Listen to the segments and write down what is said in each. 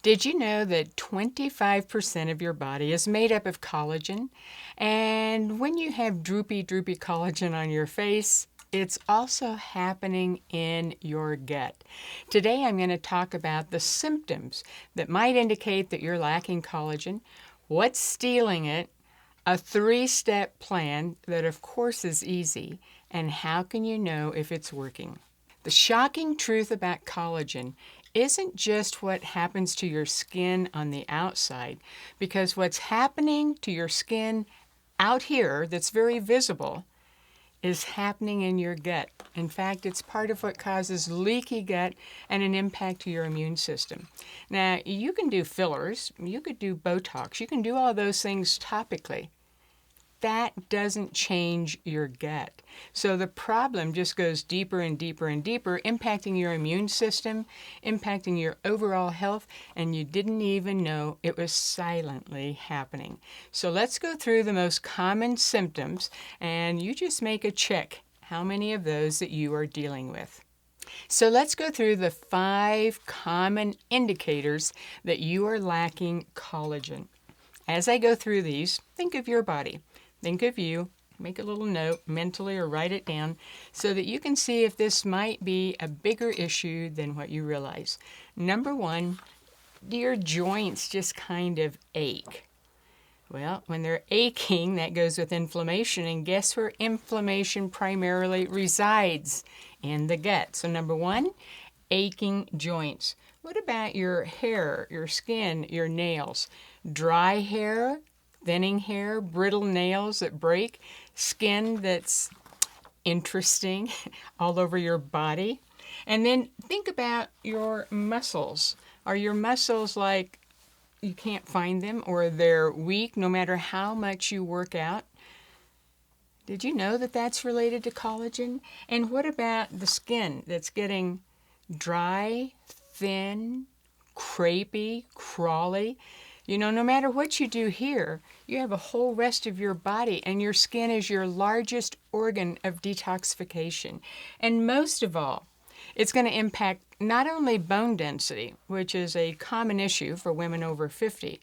Did you know that 25% of your body is made up of collagen? And when you have droopy collagen on your face, it's also happening in your gut. Today I'm going to talk about the symptoms that might indicate that you're lacking collagen, what's stealing it, a 3-step plan that of course is easy, and how can you know if it's working. The shocking truth about collagen isn't just what happens to your skin on the outside, because what's happening to your skin out here that's very visible is happening in your gut. In fact, it's part of what causes leaky gut and an impact to your immune system. Now, you can do fillers, you could do Botox, you can do all those things topically. That doesn't change your gut. So the problem just goes deeper and deeper and deeper, impacting your immune system, impacting your overall health, and you didn't even know it was silently happening. So let's go through the most common symptoms, and you just make a check how many of those that you are dealing with. So let's go through the 5 common indicators that you are lacking collagen. As I go through these, think of your body. Think of you, make a little note mentally or write it down so that you can see if this might be a bigger issue than what you realize. Number 1, do your joints just kind of ache? Well, when they're aching, that goes with inflammation, and guess where inflammation primarily resides? In the gut. So number 1, aching joints. What about your hair, your skin, your nails? Dry hair, thinning hair, brittle nails that break, skin that's interesting all over your body. And then think about your muscles. Are your muscles like you can't find them, or they're weak no matter how much you work out? Did you know that that's related to collagen? And what about the skin that's getting dry, thin, crepey, crawly? You know, no matter what you do here, you have a whole rest of your body, and your skin is your largest organ of detoxification. And most of all, it's going to impact not only bone density, which is a common issue for women over 50.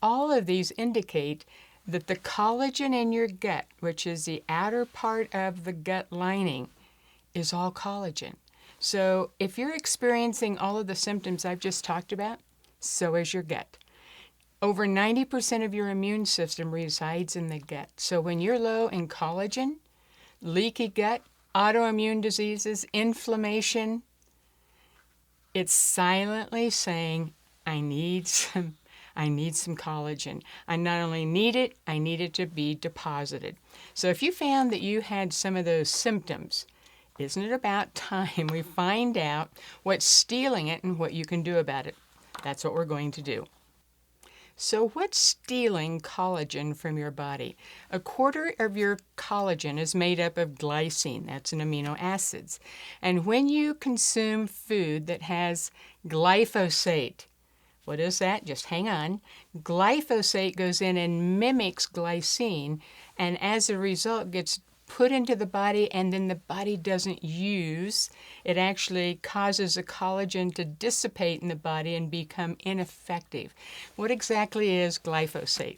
All of these indicate that the collagen in your gut, which is the outer part of the gut lining, is all collagen. So if you're experiencing all of the symptoms I've just talked about, so is your gut. Over 90% of your immune system resides in the gut. So when you're low in collagen, leaky gut, autoimmune diseases, inflammation, it's silently saying, I need some collagen. I not only need it, I need it to be deposited. So if you found that you had some of those symptoms, isn't it about time we find out what's stealing it and what you can do about it? That's what we're going to do. So what's stealing collagen from your body? 1/4 of your collagen is made up of glycine. That's an amino acids. And when you consume food that has glyphosate, what is that? Just hang on. Glyphosate goes in and mimics glycine, and as a result gets put into the body, and then the body doesn't use. It actually causes the collagen to dissipate in the body and become ineffective. What exactly is glyphosate?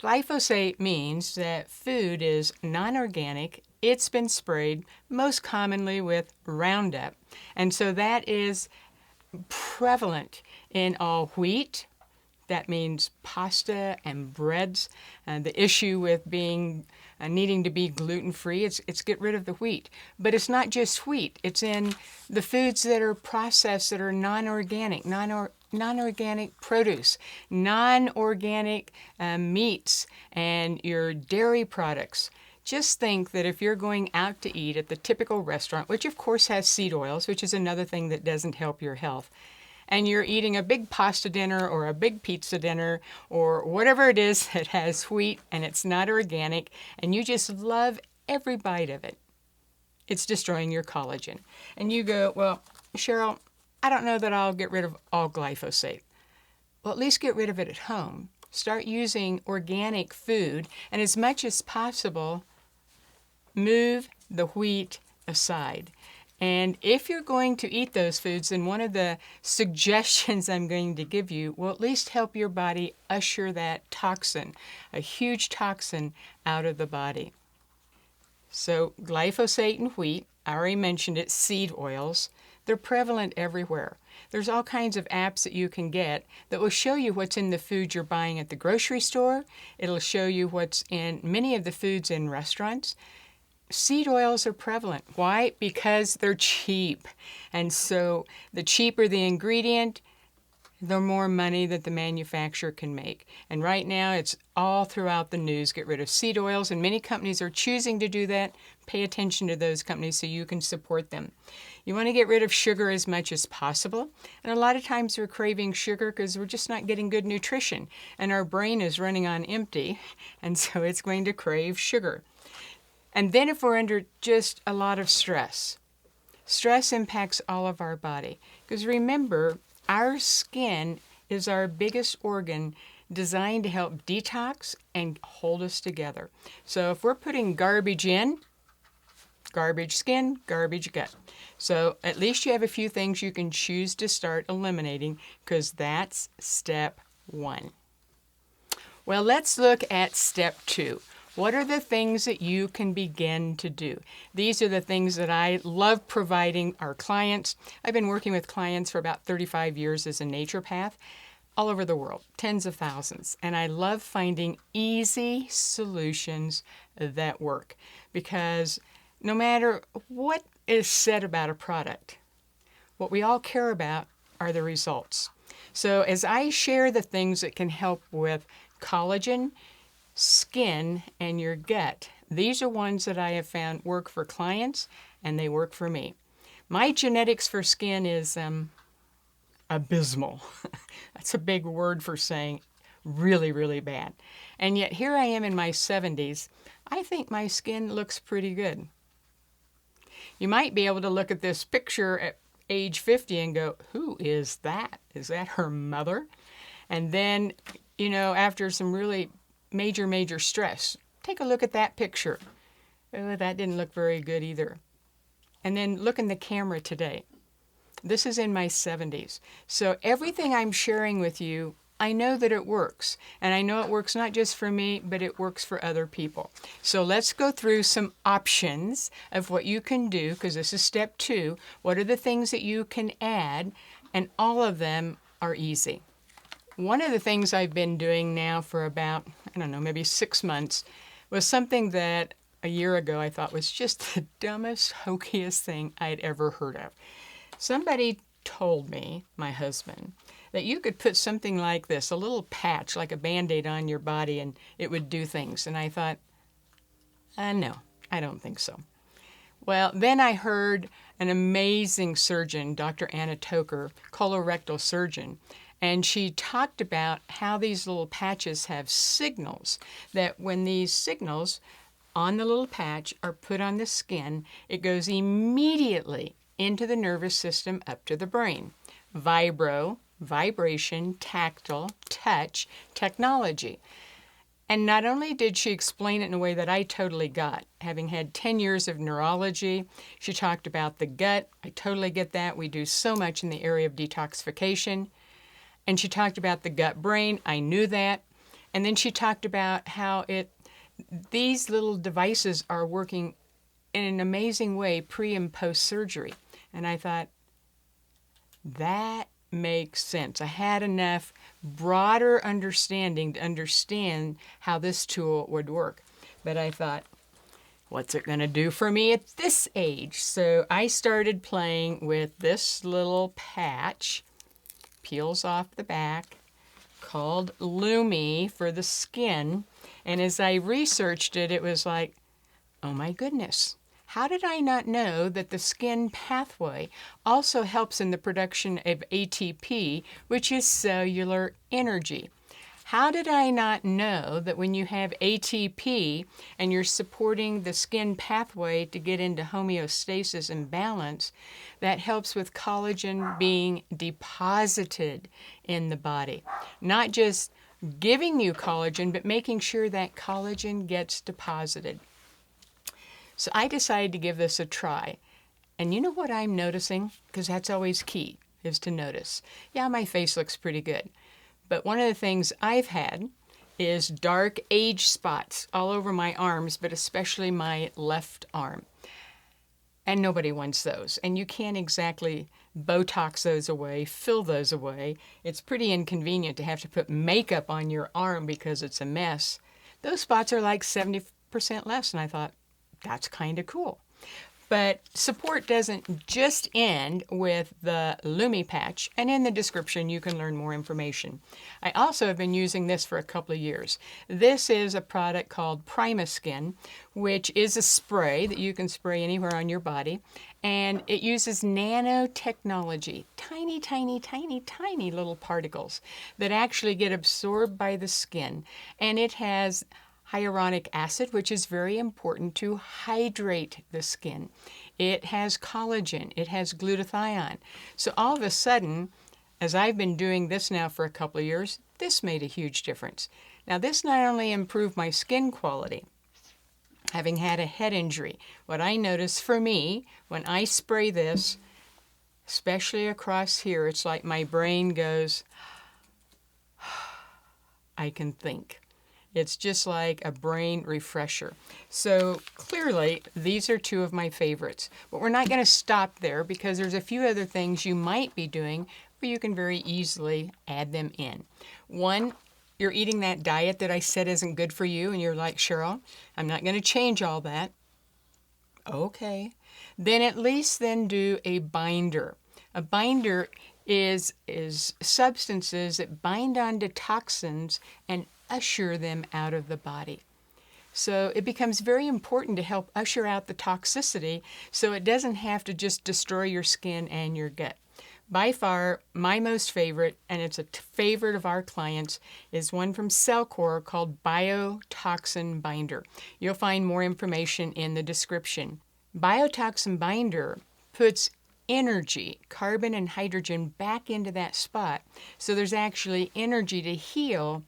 Glyphosate means that food is non-organic. It's been sprayed, most commonly with Roundup. And so that is prevalent in all wheat. That means pasta and breads. The issue with being needing to be gluten-free, it's get rid of the wheat. But it's not just wheat. It's in the foods that are processed that are non-organic, non-organic produce, non-organic meats, and your dairy products. Just think that if you're going out to eat at the typical restaurant, which of course has seed oils, which is another thing that doesn't help your health, and you're eating a big pasta dinner or a big pizza dinner or whatever it is that has wheat and it's not organic, and you just love every bite of it, it's destroying your collagen. And you go, well, Cheryl, I don't know that I'll get rid of all glyphosate. Well, at least get rid of it at home. Start using organic food, and as much as possible, move the wheat aside. And if you're going to eat those foods, then one of the suggestions I'm going to give you will at least help your body usher that toxin, a huge toxin, out of the body. So glyphosate in wheat, I already mentioned it, seed oils, they're prevalent everywhere. There's all kinds of apps that you can get that will show you what's in the food you're buying at the grocery store. It'll show you what's in many of the foods in restaurants. Seed oils are prevalent. Why? Because they're cheap. And so the cheaper the ingredient, the more money that the manufacturer can make. And right now it's all throughout the news, get rid of seed oils, and many companies are choosing to do that. Pay attention to those companies so you can support them. You want to get rid of sugar as much as possible. And a lot of times we're craving sugar because we're just not getting good nutrition. And our brain is running on empty, and so it's going to crave sugar. And then if we're under just a lot of stress, stress impacts all of our body. Because remember, our skin is our biggest organ designed to help detox and hold us together. So if we're putting garbage in, garbage skin, garbage gut. So at least you have a few things you can choose to start eliminating, because that's step 1. Well, let's look at step 2. What are the things that you can begin to do? These are the things that I love providing our clients. I've been working with clients for about 35 years as a naturopath all over the world, tens of thousands. And I love finding easy solutions that work, because no matter what is said about a product, what we all care about are the results. So as I share the things that can help with collagen, skin, and your gut, these are ones that I have found work for clients, and they work for me. My genetics for skin is abysmal. That's a big word for saying really, really bad. And yet here I am in my 70s. I think my skin looks pretty good. You might be able to look at this picture at age 50 and go, who is that? Is that her mother? And then, after some really major stress, take a look at that picture. Oh, that didn't look very good either. And then look in the camera today. This is in my 70s. So everything I'm sharing with you, I know that it works. And I know it works not just for me, but it works for other people. So let's go through some options of what you can do, because this is step 2. What are the things that you can add? And all of them are easy. One of the things I've been doing now for about, maybe 6 months, was something that a year ago I thought was just the dumbest, hokiest thing I'd ever heard of. Somebody told me, my husband, that you could put something like this, a little patch, like a Band-Aid on your body, and it would do things. And I thought, no, I don't think so. Well, then I heard an amazing surgeon, Dr. Anna Toker, colorectal surgeon, and she talked about how these little patches have signals, that when these signals on the little patch are put on the skin, it goes immediately into the nervous system up to the brain. Vibration, tactile, touch, technology. And not only did she explain it in a way that I totally got, having had 10 years of neurology, she talked about the gut. I totally get that. We do so much in the area of detoxification. And she talked about the gut brain. I knew that. And then she talked about how these little devices are working in an amazing way pre and post surgery. And I thought, that makes sense. I had enough broader understanding to understand how this tool would work. But I thought, what's it going to do for me at this age? So I started playing with this little patch, peels off the back, called Lumi for the skin. And as I researched it, it was like, oh my goodness. How did I not know that the skin pathway also helps in the production of ATP, which is cellular energy? How did I not know that when you have ATP and you're supporting the skin pathway to get into homeostasis and balance, that helps with collagen being deposited in the body? Not just giving you collagen, but making sure that collagen gets deposited. So I decided to give this a try. And you know what I'm noticing? Because that's always key, is to notice. Yeah, my face looks pretty good. But one of the things I've had is dark age spots all over my arms, but especially my left arm. And nobody wants those. And you can't exactly Botox those away, fill those away. It's pretty inconvenient to have to put makeup on your arm because it's a mess. Those spots are like 70% less. And I thought, that's kind of cool. But support doesn't just end with the Lumi patch, and in the description you can learn more information. I also have been using this for a couple of years. This is a product called Primaskin, which is a spray that you can spray anywhere on your body, and it uses nanotechnology, tiny, tiny, tiny, tiny little particles that actually get absorbed by the skin, and it has hyaluronic acid, which is very important to hydrate the skin. It has collagen. It has glutathione. So all of a sudden, as I've been doing this now for a couple of years, this made a huge difference. Now, this not only improved my skin quality, having had a head injury, what I notice for me, when I spray this, especially across here, it's like my brain goes, I can think. It's just like a brain refresher. So clearly, these are two of my favorites. But we're not going to stop there because there's a few other things you might be doing where you can very easily add them in. One, you're eating that diet that I said isn't good for you, and you're like, Cheryl, I'm not going to change all that. Okay. Then at least then do a binder. A binder is substances that bind onto toxins and usher them out of the body. So it becomes very important to help usher out the toxicity so it doesn't have to just destroy your skin and your gut. By far, my most favorite, and it's a favorite of our clients, is one from Cellcore called Biotoxin Binder. You'll find more information in the description. Biotoxin Binder puts energy, carbon and hydrogen, back into that spot, so there's actually energy to heal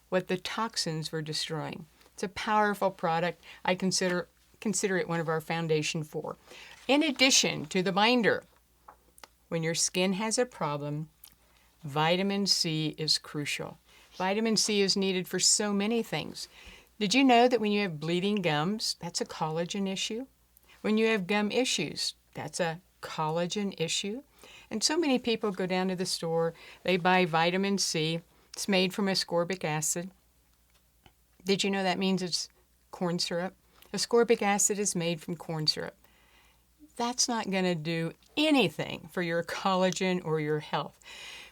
what the toxins were destroying. It's a powerful product. I consider it one of our Foundation 4. In addition to the binder, when your skin has a problem, vitamin C is crucial. Vitamin C is needed for so many things. Did you know that when you have bleeding gums, that's a collagen issue? When you have gum issues, that's a collagen issue. And so many people go down to the store, they buy vitamin C. It's made from ascorbic acid. Did you know that means it's corn syrup? Ascorbic acid is made from corn syrup. That's not going to do anything for your collagen or your health.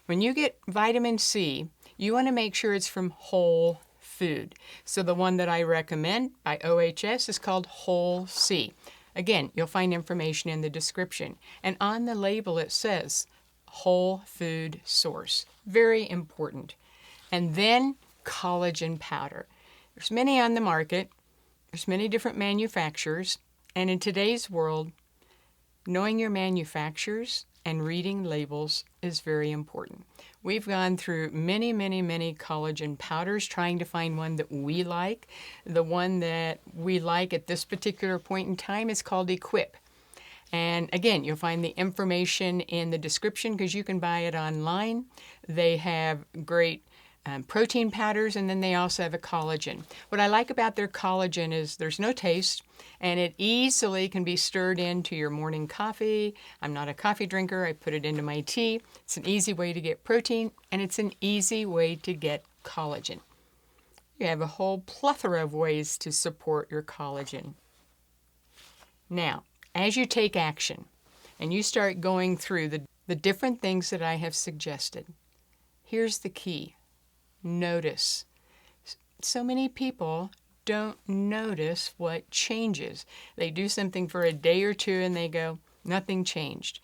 When you get vitamin C, you want to make sure it's from whole food. So the one that I recommend by OHS is called Whole C. Again, you'll find information in the description. And on the label it says whole food source. Very important. And then collagen powder. There's many on the market. There's many different manufacturers. And in today's world, knowing your manufacturers and reading labels is very important. We've gone through many, many, many collagen powders trying to find one that we like. The one that we like at this particular point in time is called Equip. And again, you'll find the information in the description because you can buy it online. They have great protein powders, and then they also have a collagen. What I like about their collagen is there's no taste, and it easily can be stirred into your morning coffee. I'm not a coffee drinker. I put it into my tea. It's an easy way to get protein, and it's an easy way to get collagen. You have a whole plethora of ways to support your collagen. Now, as you take action and you start going through the different things that I have suggested, here's the key. Notice. So many people don't notice what changes. They do something for a day or two and they go, nothing changed.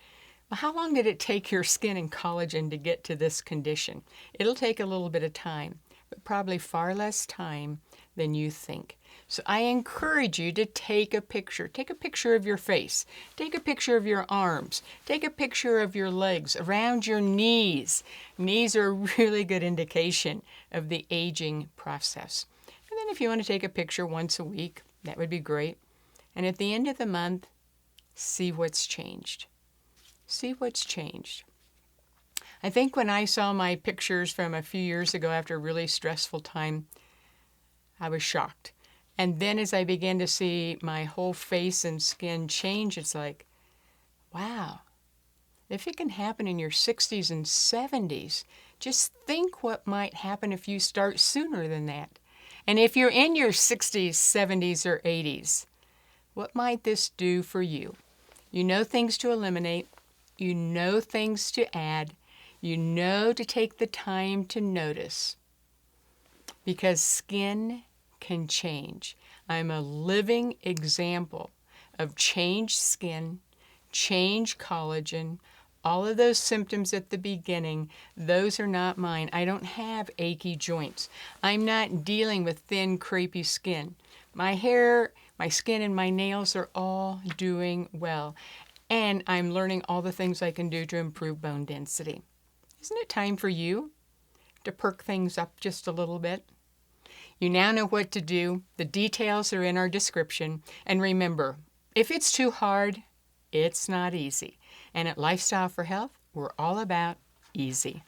Well, how long did it take your skin and collagen to get to this condition? It'll take a little bit of time, but probably far less time than you think. So I encourage you to take a picture. Take a picture of your face. Take a picture of your arms. Take a picture of your legs, around your knees. Knees are a really good indication of the aging process. And then if you want to take a picture once a week, that would be great. And at the end of the month, See what's changed. See what's changed. I think when I saw my pictures from a few years ago after a really stressful time, I was shocked. And then as I began to see my whole face and skin change, it's like, wow, if it can happen in your 60s and 70s, just think what might happen if you start sooner than that. And if you're in your 60s, 70s, or 80s, what might this do for you? You know things to eliminate. You know things to add. You know to take the time to notice. Because skin can change. I'm a living example of changed skin, changed collagen. All of those symptoms at the beginning, those are not mine. I don't have achy joints. I'm not dealing with thin, crepey skin. My hair, my skin, and my nails are all doing well. And I'm learning all the things I can do to improve bone density. Isn't it time for you to perk things up just a little bit? You now know what to do. The details are in our description. And remember, if it's too hard, it's not easy. And at Lifestyle for Health, we're all about easy.